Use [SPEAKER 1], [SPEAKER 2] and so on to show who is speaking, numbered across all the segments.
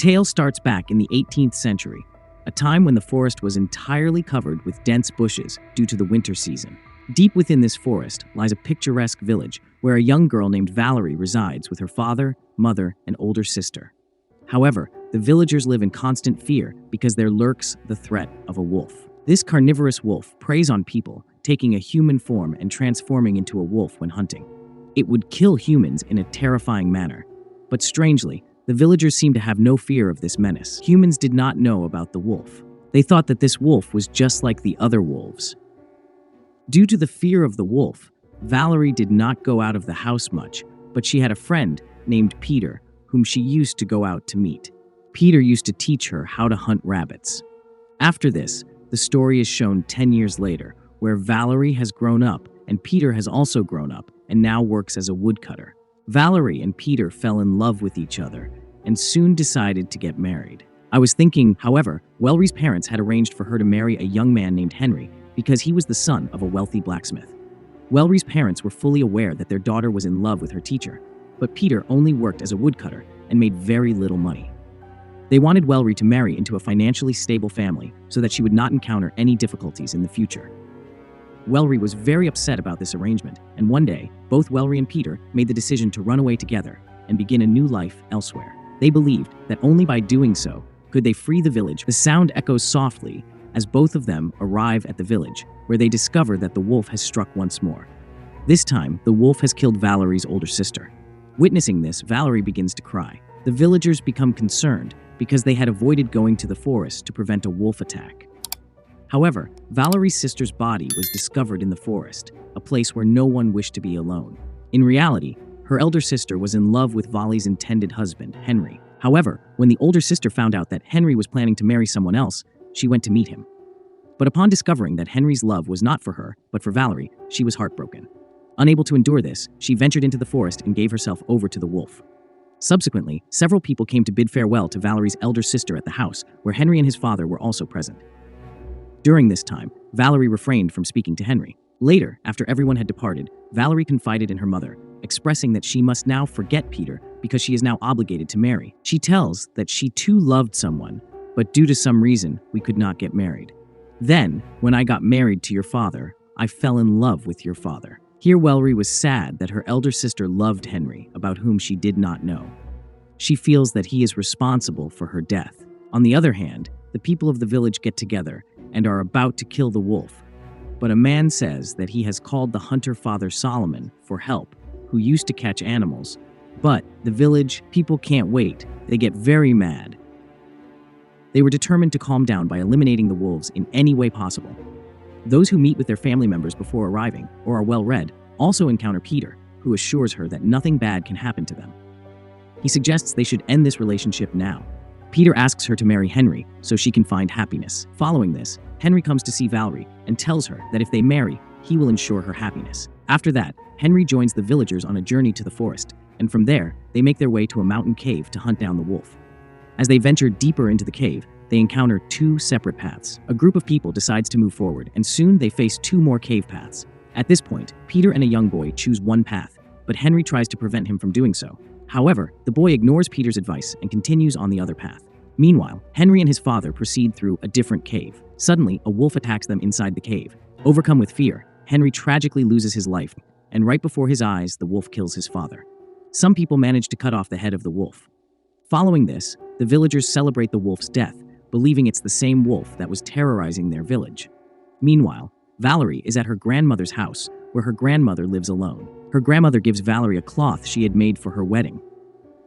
[SPEAKER 1] tale starts back in the 18th century, a time when the forest was entirely covered with dense bushes due to the winter season. Deep within this forest lies a picturesque village where a young girl named Valerie resides with her father, mother, and older sister. However, the villagers live in constant fear because there lurks the threat of a wolf. This carnivorous wolf preys on people, taking a human form and transforming into a wolf when hunting. It would kill humans in a terrifying manner. But strangely, the villagers seem to have no fear of this menace. Humans did not know about the wolf. They thought that this wolf was just like the other wolves. Due to the fear of the wolf, Valerie did not go out of the house much, but she had a friend named Peter, whom she used to go out to meet. Peter used to teach her how to hunt rabbits. After this, the story is shown 10 years later, where Valerie has grown up and Peter has also grown up and now works as a woodcutter. Valerie and Peter fell in love with each other and soon decided to get married. I was thinking, however, Valerie's parents had arranged for her to marry a young man named Henry because he was the son of a wealthy blacksmith. Valerie's parents were fully aware that their daughter was in love with her teacher, but Peter only worked as a woodcutter and made very little money. They wanted Valerie to marry into a financially stable family so that she would not encounter any difficulties in the future. Valerie was very upset about this arrangement, and one day, both Valerie and Peter made the decision to run away together and begin a new life elsewhere. They believed that only by doing so could they free the village. The sound echoes softly as both of them arrive at the village, where they discover that the wolf has struck once more. This time, the wolf has killed Valerie's older sister. Witnessing this, Valerie begins to cry. The villagers become concerned because they had avoided going to the forest to prevent a wolf attack. However, Valerie's sister's body was discovered in the forest, a place where no one wished to be alone. In reality, her elder sister was in love with Valerie's intended husband, Henry. However, when the older sister found out that Henry was planning to marry someone else, she went to meet him. But upon discovering that Henry's love was not for her, but for Valerie, she was heartbroken. Unable to endure this, she ventured into the forest and gave herself over to the wolf. Subsequently, several people came to bid farewell to Valerie's elder sister at the house, where Henry and his father were also present. During this time, Valerie refrained from speaking to Henry. Later, after everyone had departed, Valerie confided in her mother, expressing that she must now forget Peter because she is now obligated to marry. She tells that she too loved someone, but due to some reason, we could not get married. Then, when I got married to your father, I fell in love with your father. Here, Valerie was sad that her elder sister loved Henry, about whom she did not know. She feels that he is responsible for her death. On the other hand, the people of the village get together and are about to kill the wolf. But a man says that he has called the hunter Father Solomon for help, who used to catch animals. But the village people can't wait. They get very mad. They were determined to calm down by eliminating the wolves in any way possible. Those who meet with their family members before arriving, or are well-read, also encounter Peter, who assures her that nothing bad can happen to them. He suggests they should end this relationship now. Peter asks her to marry Henry so she can find happiness. Following this, Henry comes to see Valerie and tells her that if they marry, he will ensure her happiness. After that, Henry joins the villagers on a journey to the forest, and from there, they make their way to a mountain cave to hunt down the wolf. As they venture deeper into the cave, they encounter two separate paths. A group of people decides to move forward, and soon they face two more cave paths. At this point, Peter and a young boy choose one path, but Henry tries to prevent him from doing so. However, the boy ignores Peter's advice and continues on the other path. Meanwhile, Henry and his father proceed through a different cave. Suddenly, a wolf attacks them inside the cave. Overcome with fear, Henry tragically loses his life, and right before his eyes, the wolf kills his father. Some people manage to cut off the head of the wolf. Following this, the villagers celebrate the wolf's death, believing it's the same wolf that was terrorizing their village. Meanwhile, Valerie is at her grandmother's house, where her grandmother lives alone. Her grandmother gives Valerie a cloth she had made for her wedding.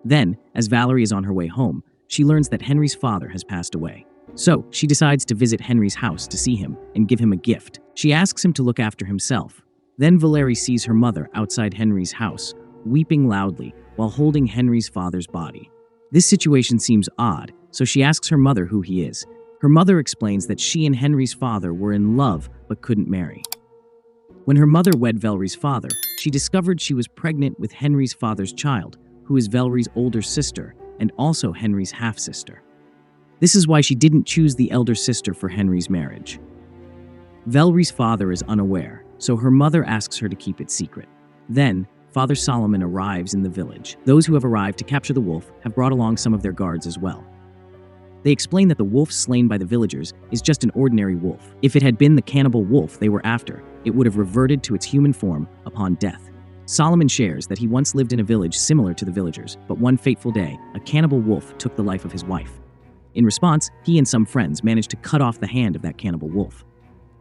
[SPEAKER 1] Then, as Valerie is on her way home, she learns that Henry's father has passed away. So, she decides to visit Henry's house to see him and give him a gift. She asks him to look after himself. Then Valerie sees her mother outside Henry's house, weeping loudly while holding Henry's father's body. This situation seems odd, so she asks her mother who he is. Her mother explains that she and Henry's father were in love but couldn't marry. When her mother wed Valerie's father, she discovered she was pregnant with Henry's father's child, who is Valerie's older sister and also Henry's half-sister. This is why she didn't choose the elder sister for Henry's marriage. Valerie's father is unaware, so her mother asks her to keep it secret. Then, Father Solomon arrives in the village. Those who have arrived to capture the wolf have brought along some of their guards as well. They explain that the wolf slain by the villagers is just an ordinary wolf. If it had been the cannibal wolf they were after, it would have reverted to its human form upon death. Solomon shares that he once lived in a village similar to the villagers, but one fateful day, a cannibal wolf took the life of his wife. In response, he and some friends managed to cut off the hand of that cannibal wolf.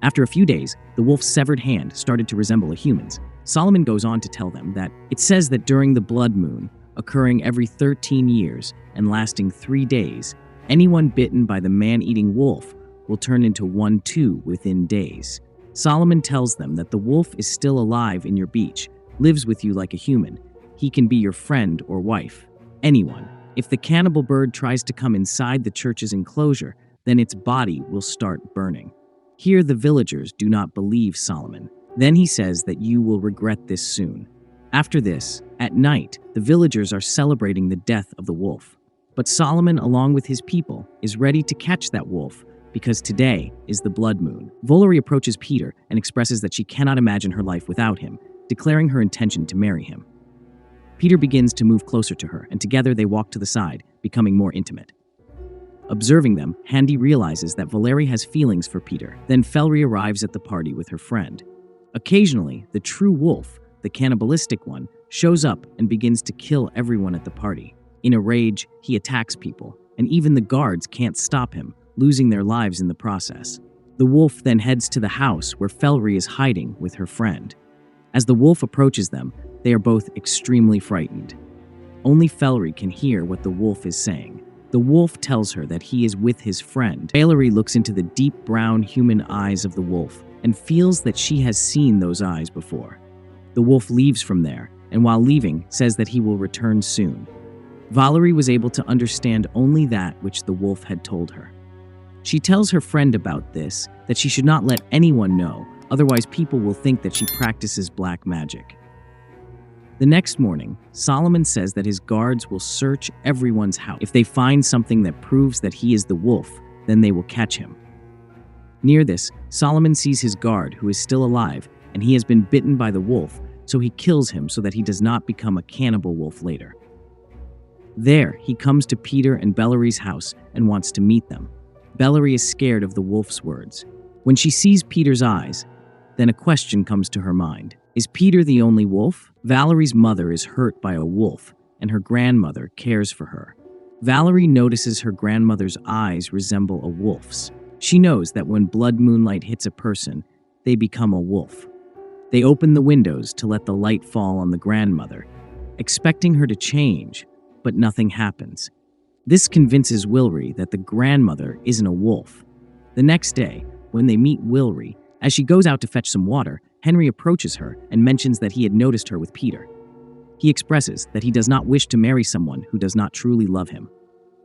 [SPEAKER 1] After a few days, the wolf's severed hand started to resemble a human's. Solomon goes on to tell them that it says that during the blood moon, occurring every 13 years and lasting 3 days, anyone bitten by the man-eating wolf will turn into one too within days. Solomon tells them that the wolf is still alive in your beach, lives with you like a human. He can be your friend or wife, anyone. If the cannibal bird tries to come inside the church's enclosure, then its body will start burning. Here the villagers do not believe Solomon. Then he says that you will regret this soon. After this, at night, the villagers are celebrating the death of the wolf. But Solomon, along with his people, is ready to catch that wolf because today is the blood moon. Valerie approaches Peter and expresses that she cannot imagine her life without him, declaring her intention to marry him. Peter begins to move closer to her, and together they walk to the side, becoming more intimate. Observing them, Handy realizes that Valerie has feelings for Peter. Then Felry arrives at the party with her friend. Occasionally, the true wolf, the cannibalistic one, shows up and begins to kill everyone at the party. In a rage, he attacks people, and even the guards can't stop him, losing their lives in the process. The wolf then heads to the house where Felry is hiding with her friend. As the wolf approaches them, they are both extremely frightened. Only Felry can hear what the wolf is saying. The wolf tells her that he is with his friend. Valerie looks into the deep brown human eyes of the wolf and feels that she has seen those eyes before. The wolf leaves from there, and while leaving, says that he will return soon. Valerie was able to understand only that which the wolf had told her. She tells her friend about this, that she should not let anyone know, otherwise people will think that she practices black magic. The next morning, Solomon says that his guards will search everyone's house. If they find something that proves that he is the wolf, then they will catch him. Near this, Solomon sees his guard, who is still alive, and he has been bitten by the wolf, so he kills him so that he does not become a cannibal wolf later. There, he comes to Peter and Bellarie's house and wants to meet them. Bellarie is scared of the wolf's words. When she sees Peter's eyes, then a question comes to her mind. Is Peter the only wolf? Valerie's mother is hurt by a wolf, and her grandmother cares for her. Valerie notices her grandmother's eyes resemble a wolf's. She knows that when blood moonlight hits a person, they become a wolf. They open the windows to let the light fall on the grandmother, expecting her to change, but nothing happens. This convinces Wilry that the grandmother isn't a wolf. The next day, when they meet Wilry, as she goes out to fetch some water, Henry approaches her and mentions that he had noticed her with Peter. He expresses that he does not wish to marry someone who does not truly love him.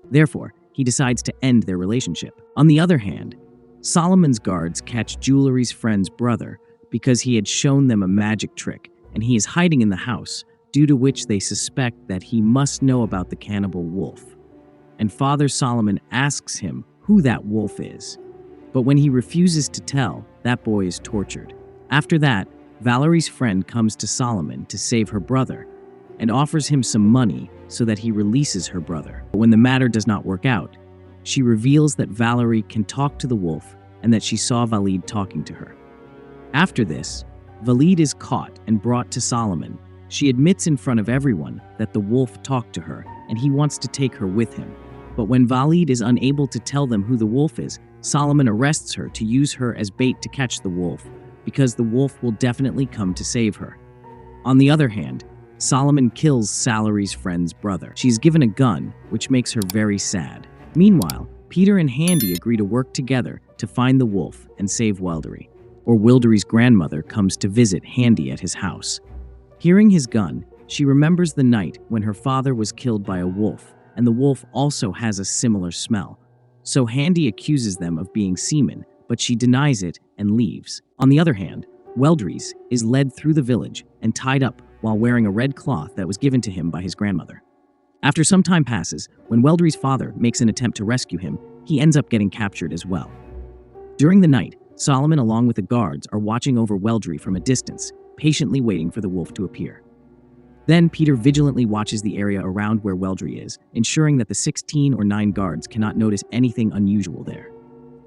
[SPEAKER 1] Therefore, he decides to end their relationship. On the other hand, Solomon's guards catch Jewelry's friend's brother because he had shown them a magic trick, and he is hiding in the house, due to which they suspect that he must know about the cannibal wolf. And Father Solomon asks him who that wolf is. But when he refuses to tell, that boy is tortured. After that, Valerie's friend comes to Solomon to save her brother and offers him some money so that he releases her brother. But when the matter does not work out, she reveals that Valerie can talk to the wolf and that she saw Valid talking to her. After this, Valid is caught and brought to Solomon. She admits in front of everyone that the wolf talked to her and he wants to take her with him. But when Valid is unable to tell them who the wolf is, Solomon arrests her to use her as bait to catch the wolf, because the wolf will definitely come to save her. On the other hand, Solomon kills Salary's friend's brother. She's given a gun, which makes her very sad. Meanwhile, Peter and Handy agree to work together to find the wolf and save Wildery. Wildery's grandmother comes to visit Handy at his house. Hearing his gun, she remembers the night when her father was killed by a wolf, and the wolf also has a similar smell. So Handy accuses them of being seamen, but she denies it and leaves. On the other hand, Weldries is led through the village and tied up while wearing a red cloth that was given to him by his grandmother. After some time passes, when Weldry's father makes an attempt to rescue him, he ends up getting captured as well. During the night, Solomon along with the guards are watching over Weldry from a distance, patiently waiting for the wolf to appear. Then Peter vigilantly watches the area around where Weldry is, ensuring that the 16 or 9 guards cannot notice anything unusual there.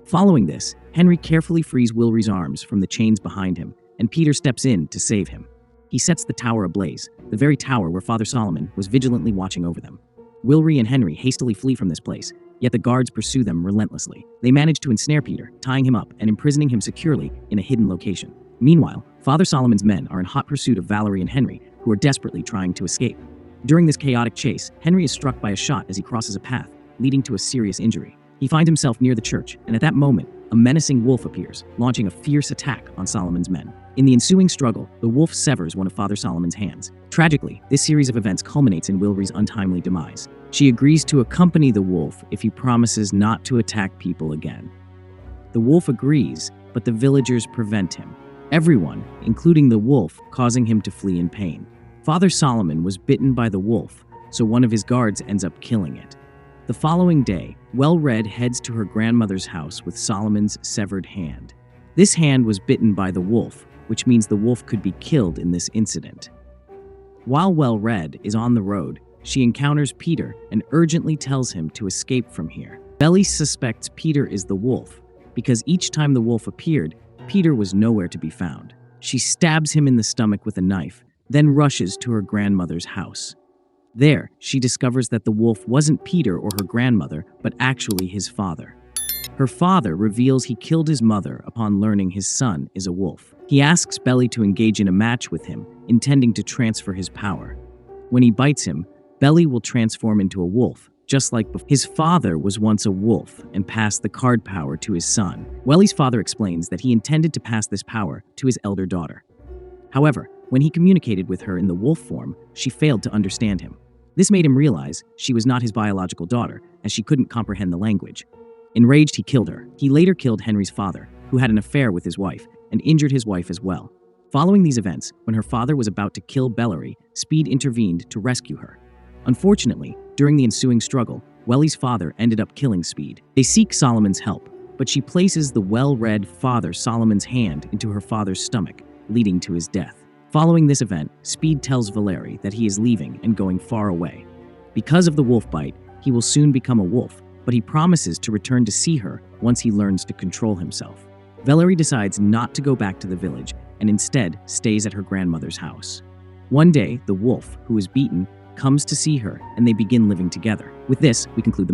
[SPEAKER 1] Following this, Henry carefully frees Wilry's arms from the chains behind him, and Peter steps in to save him. He sets the tower ablaze, the very tower where Father Solomon was vigilantly watching over them. Wilry and Henry hastily flee from this place, yet the guards pursue them relentlessly. They manage to ensnare Peter, tying him up and imprisoning him securely in a hidden location. Meanwhile, Father Solomon's men are in hot pursuit of Valerie and Henry, who are desperately trying to escape. During this chaotic chase, Henry is struck by a shot as he crosses a path, leading to a serious injury. He finds himself near the church, and at that moment, a menacing wolf appears, launching a fierce attack on Solomon's men. In the ensuing struggle, the wolf severs one of Father Solomon's hands. Tragically, this series of events culminates in Wilry's untimely demise. She agrees to accompany the wolf if he promises not to attack people again. The wolf agrees, but the villagers prevent him. Everyone, including the wolf, causing him to flee in pain. Father Solomon was bitten by the wolf, so one of his guards ends up killing it. The following day, Well-Red heads to her grandmother's house with Solomon's severed hand. This hand was bitten by the wolf, which means the wolf could be killed in this incident. While Well-Red is on the road, she encounters Peter and urgently tells him to escape from here. Belly suspects Peter is the wolf, because each time the wolf appeared, Peter was nowhere to be found. She stabs him in the stomach with a knife, then rushes to her grandmother's house. There, she discovers that the wolf wasn't Peter or her grandmother, but actually his father. Her father reveals he killed his mother upon learning his son is a wolf. He asks Belly to engage in a match with him, intending to transfer his power. When he bites him, Belly will transform into a wolf, just like before. His father was once a wolf and passed the card power to his son. Welly's father explains that he intended to pass this power to his elder daughter. However, when he communicated with her in the wolf form, she failed to understand him. This made him realize she was not his biological daughter, as she couldn't comprehend the language. Enraged, he killed her. He later killed Henry's father, who had an affair with his wife, and injured his wife as well. Following these events, when her father was about to kill Bellery, Speed intervened to rescue her. Unfortunately, during the ensuing struggle, Welly's father ended up killing Speed. They seek Solomon's help, but she places the well-read Father Solomon's hand into her father's stomach, leading to his death. Following this event, Speed tells Valerie that he is leaving and going far away. Because of the wolf bite, he will soon become a wolf, but he promises to return to see her once he learns to control himself. Valerie decides not to go back to the village and instead stays at her grandmother's house. One day, the wolf, who is beaten, comes to see her and they begin living together. With this, we conclude the